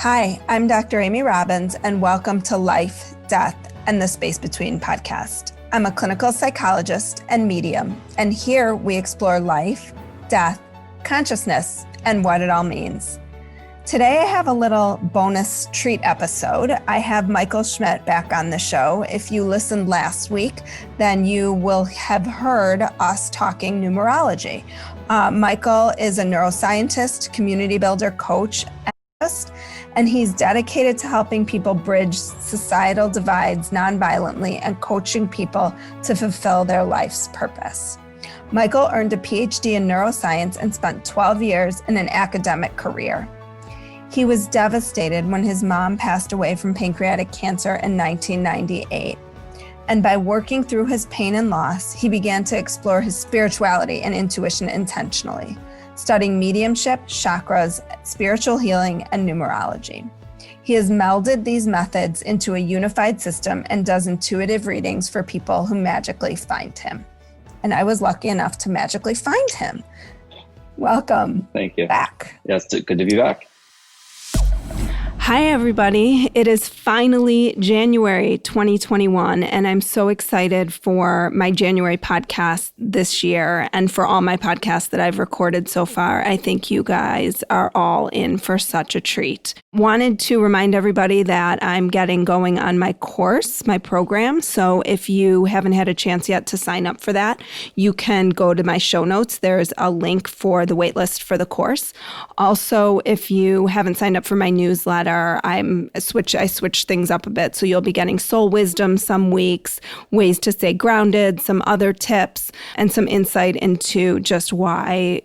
Hi, I'm Dr. Amy Robbins, and welcome to Life, Death, and the Space Between podcast. I'm a clinical psychologist and medium, and here we explore life, death, consciousness, and what it all means. Today I have a little bonus treat episode. I have Michael Schmidt back on the show. If you listened last week, then you will have heard us talking numerology. Michael is a neuroscientist, community builder, coach, and he's dedicated to helping people bridge societal divides nonviolently and coaching people to fulfill their life's purpose. Michael earned a PhD in neuroscience and spent 12 years in an academic career. He was devastated when his mom passed away from pancreatic cancer in 1998. And by working through his pain and loss, he began to explore his spirituality and intuition intentionally, studying mediumship, chakras, spiritual healing, and numerology. He has melded these methods into a unified system and does intuitive readings for people who magically find him. And I was lucky enough to magically find him. Welcome. Thank you. Back. Yes, good to be back. Hi, everybody. It is finally January 2021, and I'm so excited for my January podcast this year and for all my podcasts that I've recorded so far. I think you guys are all in for such a treat. Wanted to remind everybody that I'm getting going on my course, my program. So if you haven't had a chance yet to sign up for that, you can go to my show notes. There's a link for the waitlist for the course. Also, if you haven't signed up for my newsletter, I switch things up a bit. So you'll be getting soul wisdom some weeks, ways to stay grounded, some other tips, and some insight into just why,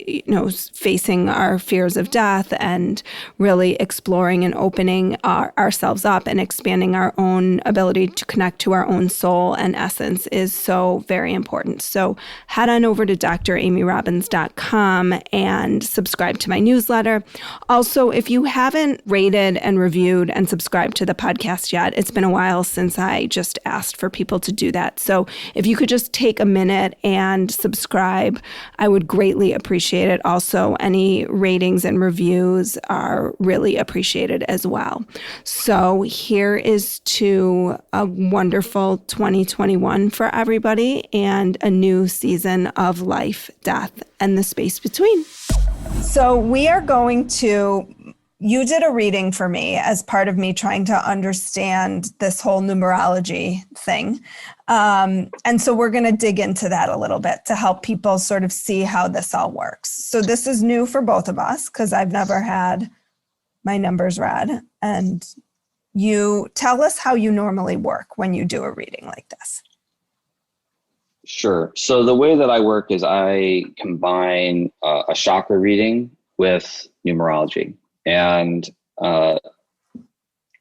facing our fears of death and really exploring and opening ourselves up and expanding our own ability to connect to our own soul and essence is so very important. So head on over to dramyrobbins.com and subscribe to my newsletter. Also, if you haven't rated and reviewed and subscribed to the podcast yet, it's been a while since I just asked for people to do that. So if you could just take a minute and subscribe, I would greatly appreciate it. Also, any ratings and reviews are really appreciated as well. So here is to a wonderful 2021 for everybody and a new season of life, death, and the space between. So we are going to You did a reading for me as part of me trying to understand this whole numerology thing. And so we're going to dig into that a little bit to help people sort of see how this all works. So this is new for both of us because I've never had my numbers read. And you tell us how you normally work when you do a reading like this. Sure. So the way that I work is I combine a chakra reading with numerology. And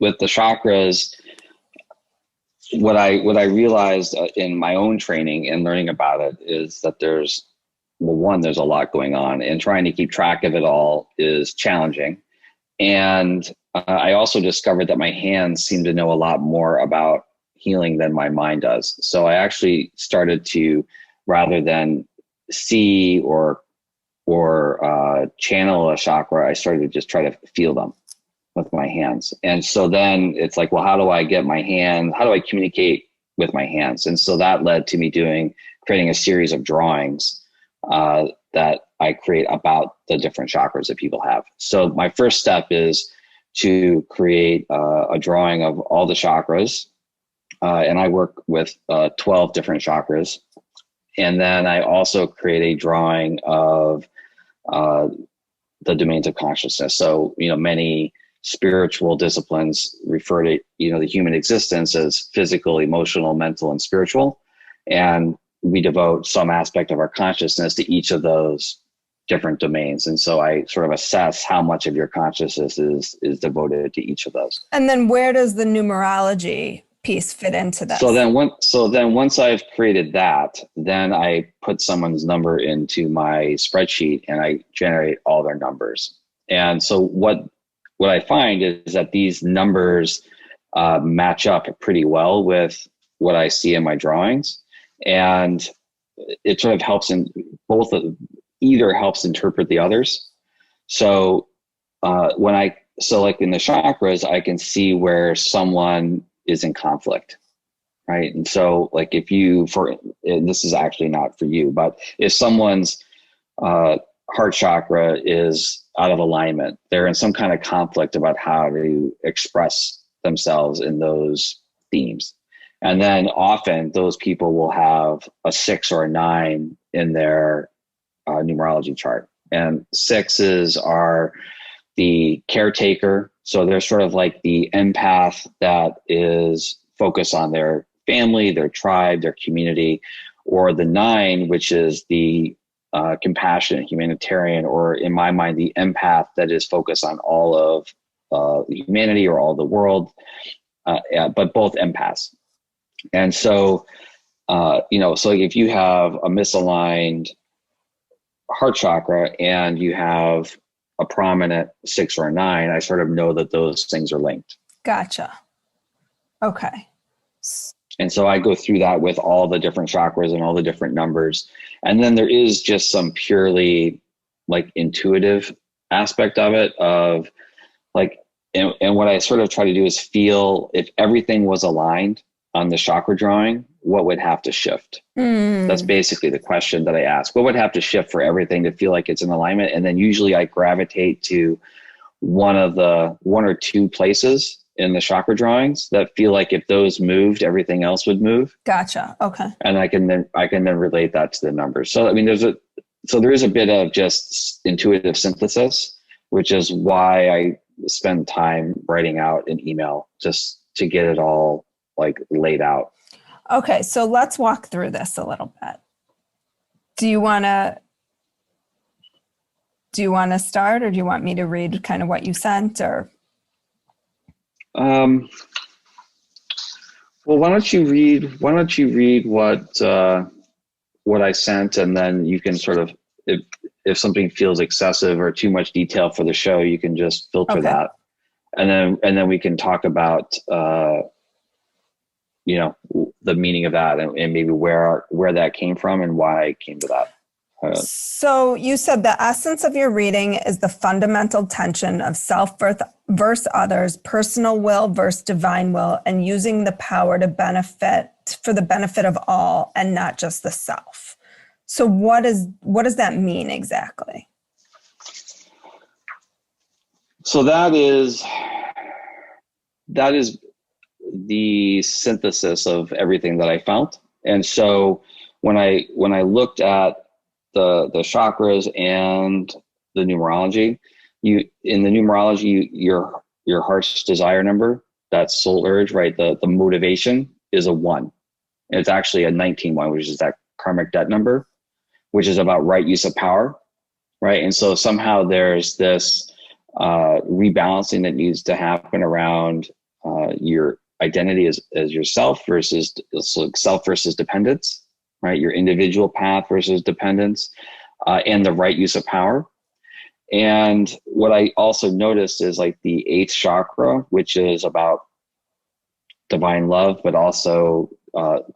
with the chakras, what I realized in my own training and learning about it is that there's a lot going on, and trying to keep track of it all is challenging. And I also discovered that my hands seem to know a lot more about healing than my mind does. So I actually started to, rather than see or channel a chakra, I started to just try to feel them with my hands. And so then it's like, well, how do I communicate with my hands? And so that led to me creating a series of drawings that I create about the different chakras that people have. So my first step is to create a drawing of all the chakras. And I work with 12 different chakras. And then I also create a drawing of the domains of consciousness. So, many spiritual disciplines refer to, the human existence as physical, emotional, mental, and spiritual. And we devote some aspect of our consciousness to each of those different domains. And so I sort of assess how much of your consciousness is devoted to each of those. And then where does the numerology piece fit into that? So then once I've created that, then I put someone's number into my spreadsheet and I generate all their numbers. And so what I find is that these numbers match up pretty well with what I see in my drawings. And it sort of helps either helps interpret the others. So when I so like in the chakras, I can see where someone is in conflict, right? And so like if you, and this is actually not for you, but if someone's heart chakra is out of alignment, they're in some kind of conflict about how to express themselves in those themes. And then often those people will have a 6 or a 9 in their numerology chart. And 6s are the caretaker. So they're sort of like the empath that is focused on their family, their tribe, their community, or the 9, which is the compassionate humanitarian, or in my mind, the empath that is focused on all of humanity or all the world, but both empaths. And so, so if you have a misaligned heart chakra and you have a prominent 6 or a 9, I sort of know that those things are linked. Gotcha. Okay. And so I go through that with all the different chakras and all the different numbers. And then there is just some purely like intuitive aspect of it, of like, and what I sort of try to do is feel if everything was aligned on the chakra drawing, what would have to shift? That's basically the question that I ask. What would have to shift for everything to feel like it's in alignment? And then usually I gravitate to one or two places in the chakra drawings that feel like if those moved, everything else would move. Gotcha. Okay. And I can then relate that to the numbers. So, I mean, there is a bit of just intuitive synthesis, which is why I spend time writing out an email just to get it all like laid out. Okay. So let's walk through this a little bit. Do you want to start, or do you want me to read kind of what you sent, or? Well, why don't you read what I sent, and then you can sort of, if something feels excessive or too much detail for the show, you can just filter that. And then we can talk about, the meaning of that and maybe where that came from and why I came to that. So you said the essence of your reading is the fundamental tension of self versus others, personal will versus divine will, and using the power for the benefit of all and not just the self. So what does that mean exactly? So that is the synthesis of everything that I found. And so when I looked at the chakras and the numerology, your heart's desire number, that soul urge, right? The motivation is a 1. And it's actually a 19 1, which is that karmic debt number, which is about right use of power, right? And so somehow there's this rebalancing that needs to happen around your identity as yourself versus dependence, right? Your individual path versus dependence, and the right use of power. And what I also noticed is like the 8th chakra, which is about divine love, but also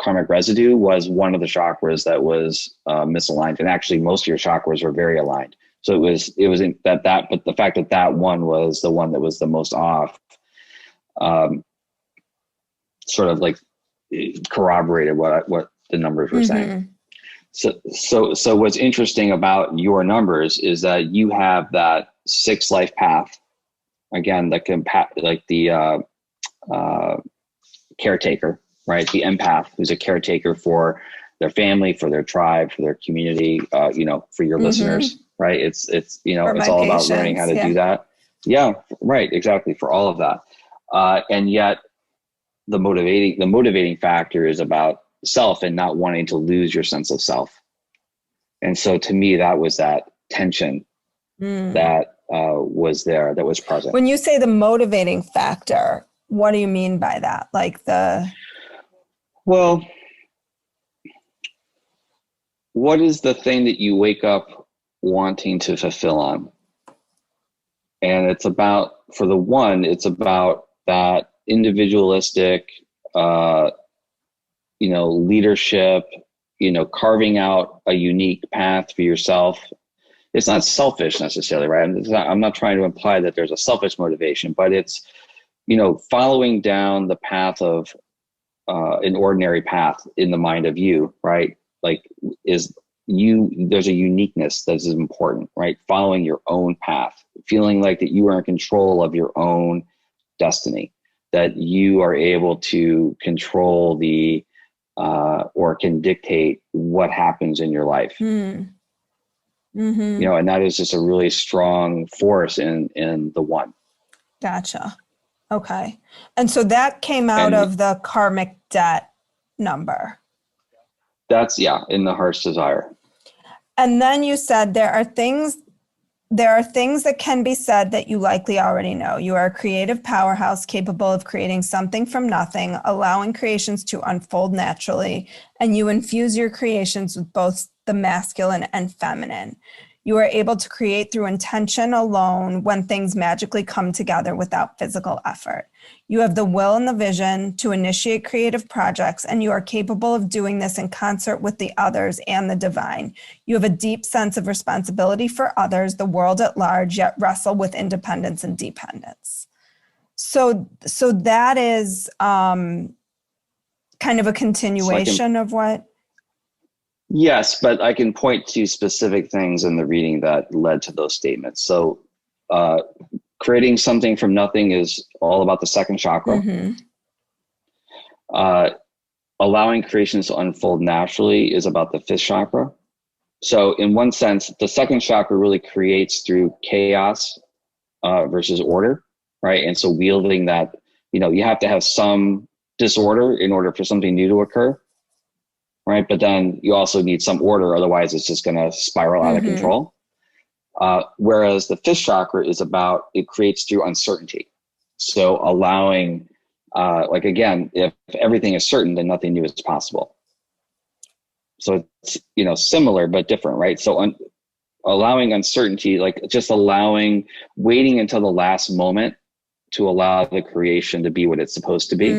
karmic residue, was one of the chakras that was misaligned. And actually most of your chakras were very aligned. So it was in but the fact that one was the one that was the most off, sort of like corroborated what the numbers were saying. So what's interesting about your numbers is that you have that 6 life path. Again, the caretaker, right? The empath, who's a caretaker for their family, for their tribe, for their community, for your listeners, right? It's it's all about learning how to do that. Yeah, right. Exactly. For all of that. And yet the motivating factor is about self and not wanting to lose your sense of self. And so to me, that was that tension that was there, that was present. When you say the motivating factor, what do you mean by that? Well, what is the thing that you wake up wanting to fulfill on? And it's about, for the 1, it's about that individualistic, leadership, carving out a unique path for yourself, it's not selfish necessarily, right? I'm not trying to imply that there's a selfish motivation, but it's, following down the path of an ordinary path in the mind of you, right? Like there's a uniqueness that is important, right? Following your own path, feeling like that you are in control of your own destiny, that you are able to control or can dictate what happens in your life. Mm. Mm-hmm. And that is just a really strong force in the one. Gotcha. Okay. And so that came out of the karmic debt number. That's, in the heart's desire. And then you said there are things that can be said that you likely already know. You are a creative powerhouse capable of creating something from nothing, allowing creations to unfold naturally, and you infuse your creations with both the masculine and feminine. You are able to create through intention alone when things magically come together without physical effort. You have the will and the vision to initiate creative projects, and you are capable of doing this in concert with the others and the divine. You have a deep sense of responsibility for others, the world at large, yet wrestle with independence and dependence. So that is kind of a continuation of what? Yes, but I can point to specific things in the reading that led to those statements. So creating something from nothing is all about the second chakra. Mm-hmm. Allowing creations to unfold naturally is about the fifth chakra. So in one sense, the second chakra really creates through chaos versus order, right? And so wielding that, you have to have some disorder in order for something new to occur. Right. But then you also need some order. Otherwise, it's just going to spiral out of control. Whereas the fifth chakra is about, it creates through uncertainty. So allowing, again, if everything is certain, then nothing new is possible. So it's, similar, but different, right? So allowing uncertainty, just waiting until the last moment to allow the creation to be what it's supposed to be.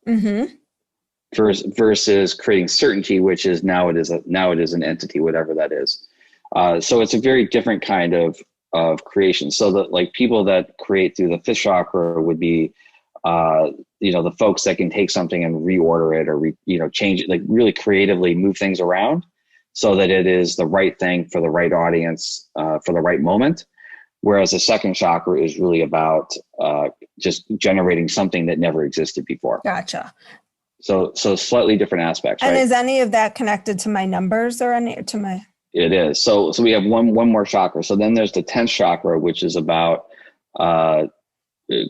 Mm-hmm. Versus creating certainty, which is now it is an entity, whatever that is. So it's a very different kind of creation. So that people that create through the fifth chakra would be, the folks that can take something and reorder it or change it, really creatively move things around so that it is the right thing for the right audience for the right moment. Whereas the second chakra is really about just generating something that never existed before. Gotcha. So slightly different aspects, and right? Is any of that connected to my numbers or to my? It is. So we have one more chakra. So then there's the 10th chakra, which is about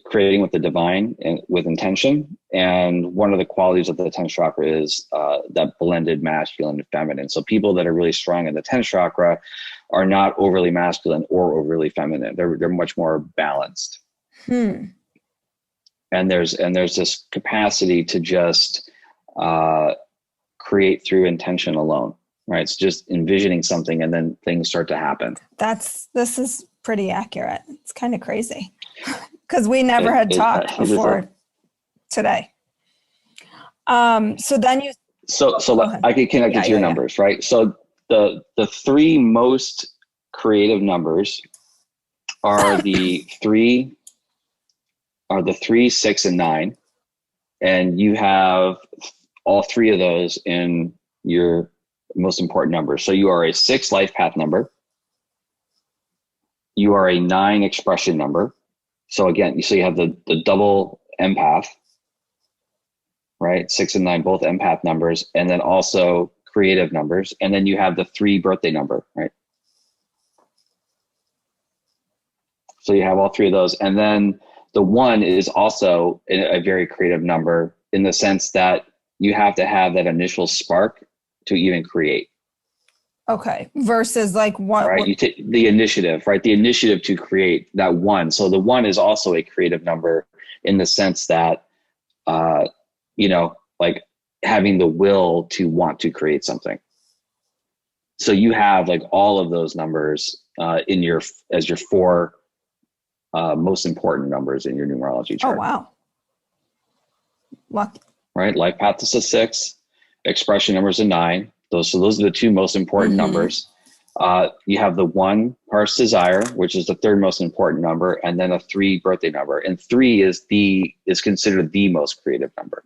creating with the divine and with intention. And one of the qualities of the 10th chakra is that blended masculine and feminine. So people that are really strong in the 10th chakra are not overly masculine or overly feminine. They're much more balanced. And there's this capacity to just create through intention alone, right? It's just envisioning something and then things start to happen. This is pretty accurate. It's kind of crazy because we never had talked before today. So then you. So I can connect it to your numbers, right? So the three most creative numbers are the 3, 6, and 9. And you have all three of those in your most important numbers. So you are a 6 life path number. You are a 9 expression number. So again, you have the double empath, right? 6 and 9, both empath numbers, and then also creative numbers. And then you have the 3 birthday number, right? So you have all three of those. And then the 1 is also a very creative number in the sense that you have to have that initial spark to even create. Okay. Versus what? Right. You take the initiative, right? The initiative to create that 1. So the 1 is also a creative number in the sense that, having the will to want to create something. So you have all of those numbers as your 4 most important numbers in your numerology chart. Oh, wow. Lucky. Right. Life path is a 6, expression numbers a 9. Those are the 2 most important numbers. You have the 1 heart's desire, which is the 3rd most important number, and then a 3 birthday number. And 3 is considered the most creative number.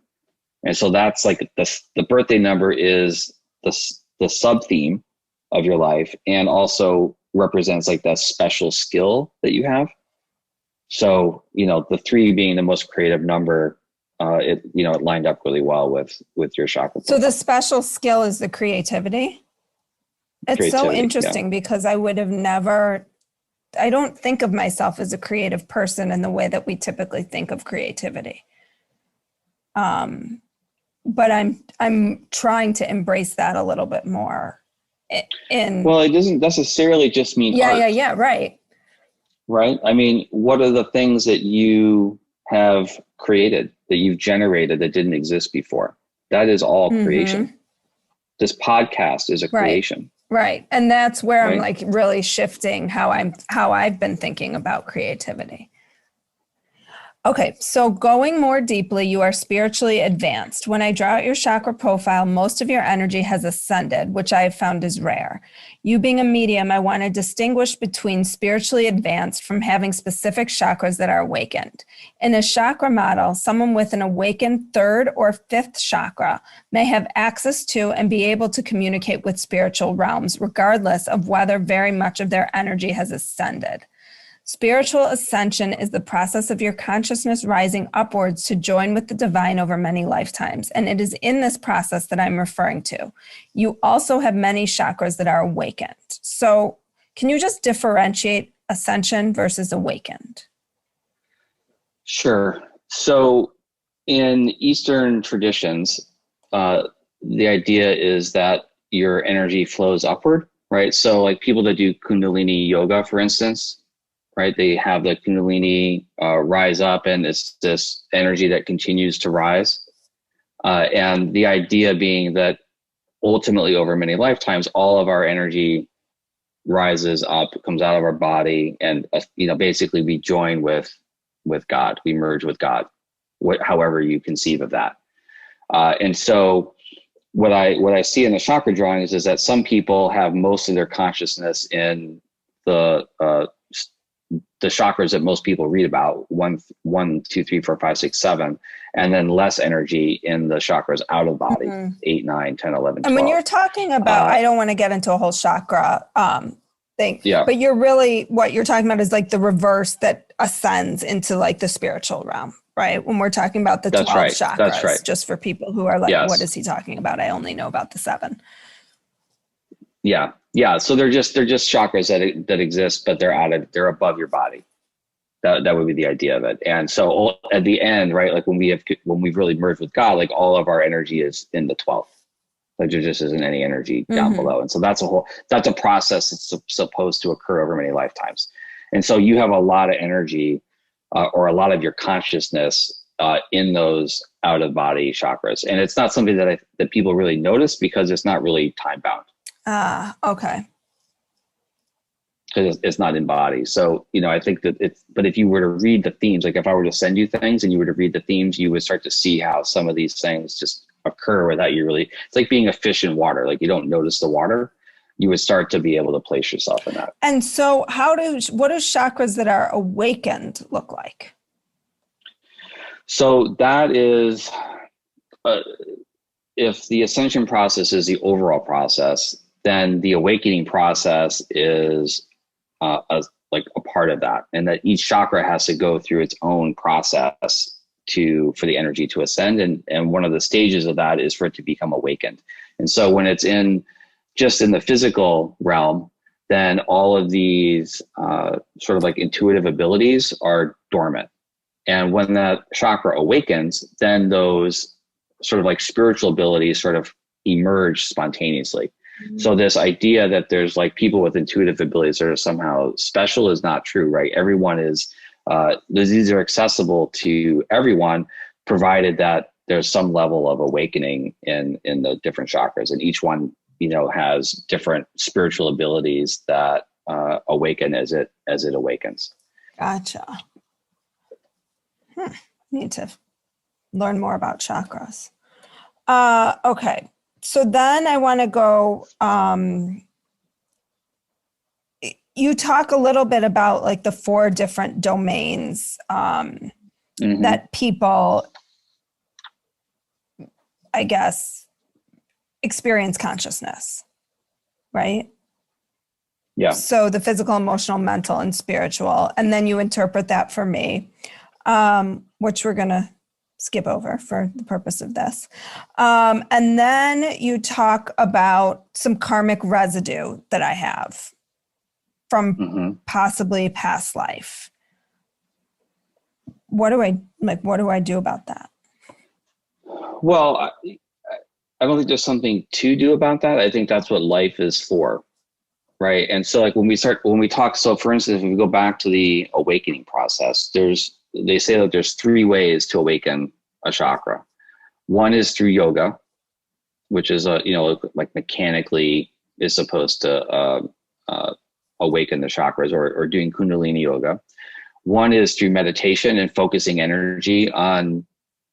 And so that's like the birthday number is the sub theme of your life, and also represents like that special skill that you have. So, the 3 being the most creative number, it lined up really well with your chakra profile. So the special skill is the creativity. It's so interesting because I would have never, I don't think of myself as a creative person in the way that we typically think of creativity. But I'm trying to embrace that a little bit more. Well, it doesn't necessarily just mean art. Yeah, right. Right? I mean, what are the things that you have created, that you've generated that didn't exist before? That is all creation. This podcast is a creation. Right. And that's where I'm like really shifting how I've been thinking about creativity. Okay, so going more deeply, you are spiritually advanced. When I draw out your chakra profile, most of your energy has ascended, which I have found is rare. You being a medium, I want to distinguish between spiritually advanced from having specific chakras that are awakened. In a chakra model, someone with an awakened 3rd or 5th chakra may have access to and be able to communicate with spiritual realms, regardless of whether very much of their energy has ascended. Spiritual ascension is the process of your consciousness rising upwards to join with the divine over many lifetimes. And it is in this process that I'm referring to. You also have many chakras that are awakened. So can you just differentiate ascension versus awakened? Sure. So in Eastern traditions, the idea is that your energy flows upward, right? So like people that do Kundalini yoga, for instance, right? They have the Kundalini rise up, and it's this energy that continues to rise. And the idea being that ultimately over many lifetimes, all of our energy rises up, comes out of our body, and basically we join with God. We merge with God, however you conceive of that. And so what I see in the chakra drawings is that some people have most of their consciousness in the chakras that most people read about, 1, 2, 3, 4, 5, 6, 7, and then less energy in the chakras out of body, 8, 9, 10, 11, 12. And when you're talking about, I don't want to get into a whole chakra thing, but what you're talking about is like the reverse that ascends into like the spiritual realm, right? When we're talking about the 12 chakras, just for people who are like, what is he talking about? I only know about the 7. Yeah. So they're just chakras that exist, but they're above your body. That would be the idea of it. And so at the end, right, like when we've really merged with God, like all of our energy is in the 12th. Like there just isn't any energy down below. And so that's a process that's supposed to occur over many lifetimes. And so you have a lot of energy or a lot of your consciousness in those out of body chakras. And it's not something that people really notice because it's not really time bound. Okay. Because it's not in body. So, I think that but if you were to read the themes, like if I were to send you things and you were to read the themes, you would start to see how some of these things just occur without you really, it's like being a fish in water. Like you don't notice the water, you would start to be able to place yourself in that. And so what do chakras that are awakened look like? So that is, if the ascension process is the overall process, then the awakening process is like a part of that, and that each chakra has to go through its own process for the energy to ascend. And one of the stages of that is for it to become awakened. And so when it's just in the physical realm, then all of these sort of like intuitive abilities are dormant. And when that chakra awakens, then those sort of like spiritual abilities sort of emerge spontaneously. So this idea that there's like people with intuitive abilities that are somehow special is not true, right? Everyone is, these are accessible to everyone, provided that there's some level of awakening in the different chakras. And each one, has different spiritual abilities that awaken as it awakens. Gotcha. Need to learn more about chakras. Okay. So then I want to go, you talk a little bit about like the 4 different domains that people, I guess, experience consciousness, right? Yeah. So the physical, emotional, mental, and spiritual. And then you interpret that for me, which we're going to skip over for the purpose of this. And then you talk about some karmic residue that I have from possibly past life. What do I do about that? Well, I don't think there's something to do about that. I think that's what life is for. Right. And so like when we talk, so for instance, if we go back to the awakening process, they say that there's 3 ways to awaken a chakra. One is through yoga, which is like mechanically is supposed to awaken the chakras, or doing Kundalini yoga. One is through meditation and focusing energy on,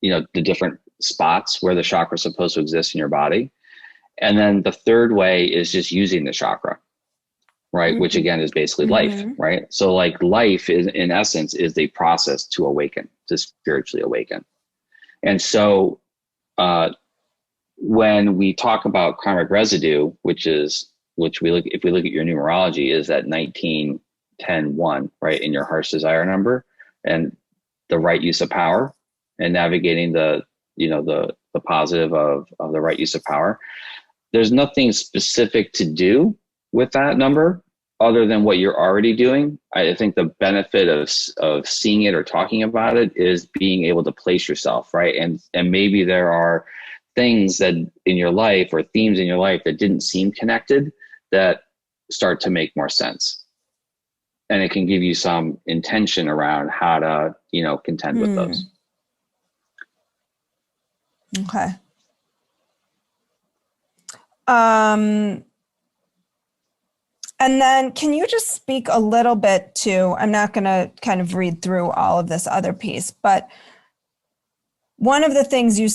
the different spots where the chakra is supposed to exist in your body. And then the third way is just using the chakra, right? Which again is basically life, right? So like life is, in essence, is the process to awaken, to spiritually awaken. And so when we talk about karmic residue, if we look at your numerology, is that 19-10-1, right, in your heart's desire number, and the right use of power, and navigating the positive of the right use of power. There's nothing specific to do with that number other than what you're already doing. I think the benefit of seeing it or talking about it is being able to place yourself, right? And maybe there are things that in your life, or themes in your life, that didn't seem connected, that start to make more sense. And it can give you some intention around how to, contend with those. Okay. And then can you just speak a little bit to, I'm not going to kind of read through all of this other piece, but one of the things you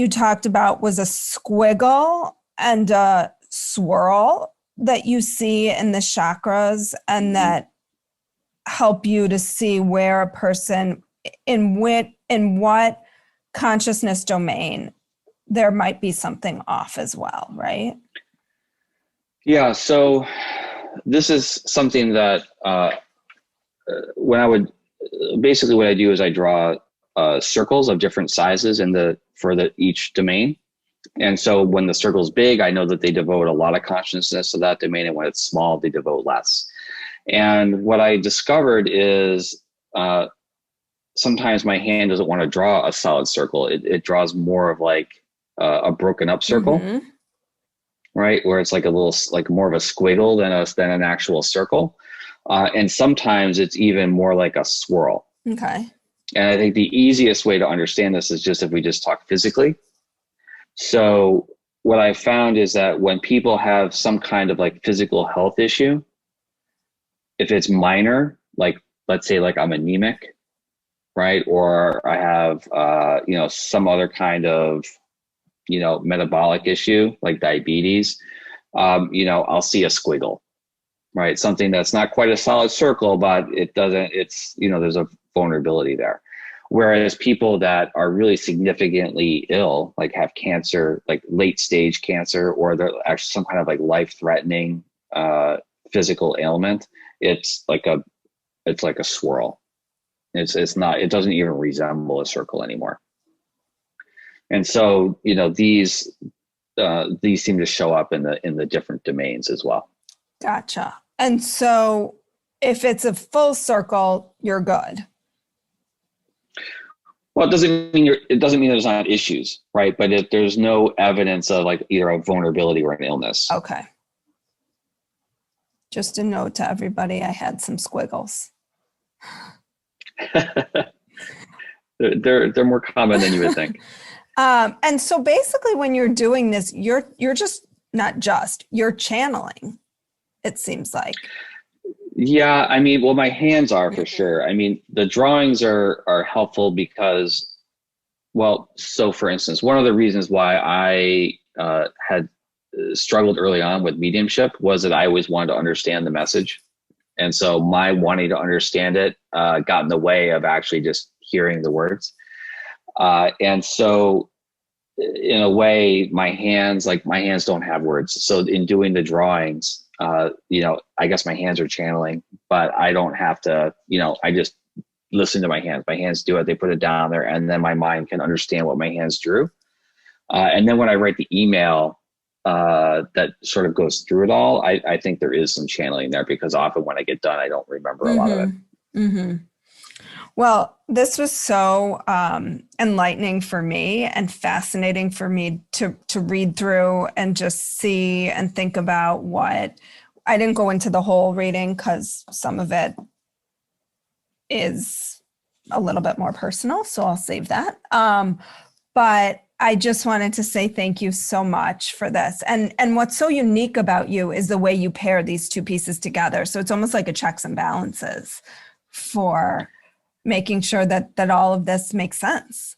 talked about was a squiggle and a swirl that you see in the chakras, and that help you to see where a person, in what consciousness domain there might be something off as well, right? Yeah. So this is something that what I do is I draw circles of different sizes for each domain. And so when the circle's big, I know that they devote a lot of consciousness to that domain, and when it's small, they devote less. And what I discovered is sometimes my hand doesn't want to draw a solid circle. It draws more of like a broken up circle, right? Where it's like a little, like more of a squiggle than an actual circle. And sometimes it's even more like a swirl. Okay. And I think the easiest way to understand this is just if we just talk physically. So what I found is that when people have some kind of like physical health issue, if it's minor, like let's say like I'm anemic, right? Or I have, some other kind of, metabolic issue like diabetes, I'll see a squiggle, right? Something that's not quite a solid circle, but there's a vulnerability there. Whereas people that are really significantly ill, like have cancer, like late stage cancer, or they're actually some kind of like life-threatening physical ailment, it's like a swirl. It doesn't even resemble a circle anymore. And so, these seem to show up in the different domains as well. Gotcha. And so if it's a full circle, you're good. Well, it doesn't mean there's not issues, right? But if there's no evidence of like either a vulnerability or an illness. Okay. Just a note to everybody, I had some squiggles. They're more common than you would think. And so basically when you're doing this, you're you're channeling, it seems like. Yeah, I mean, well, my hands are for sure. I mean, the drawings are helpful because, well, so for instance, one of the reasons why I had struggled early on with mediumship was that I always wanted to understand the message, And so my wanting to understand it got in the way of actually just hearing the words. And so in a way, my hands don't have words. So in doing the drawings, I guess my hands are channeling, but I don't have to, I just listen to my hands. My hands do it. They put it down there, and then my mind can understand what my hands drew. And then when I write the email that sort of goes through it all, I think there is some channeling there, because often when I get done, I don't remember a lot of it. Mm-hmm. Well, this was so enlightening for me and fascinating for me to read through and just see and think about what. I didn't go into the whole reading because some of it is a little bit more personal, so I'll save that. But I just wanted to say thank you so much for this. And what's so unique about you is the way you pair these two pieces together. So it's almost like a checks and balances for making sure that all of this makes sense.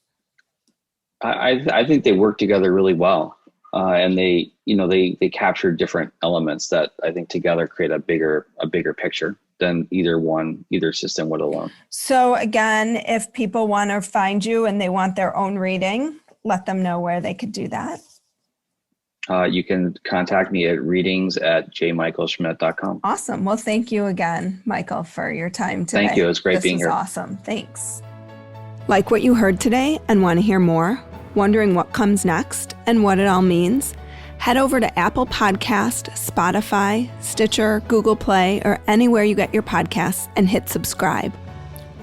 I think they work together really well. And they capture different elements that I think together create a bigger picture than either system would alone. So again, if people want to find you and they want their own reading, let them know where they could do that. You can contact me at readings@jmichaelschmidt.com. Awesome. Well, thank you again, Michael, for your time today. Thank you. It was great being here. Awesome. Thanks. Like what you heard today and want to hear more? Wondering what comes next and what it all means? Head over to Apple Podcast, Spotify, Stitcher, Google Play, or anywhere you get your podcasts and hit subscribe.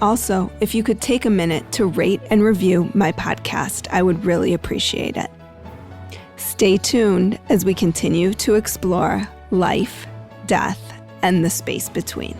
Also, if you could take a minute to rate and review my podcast, I would really appreciate it. Stay tuned as we continue to explore life, death, and the space between.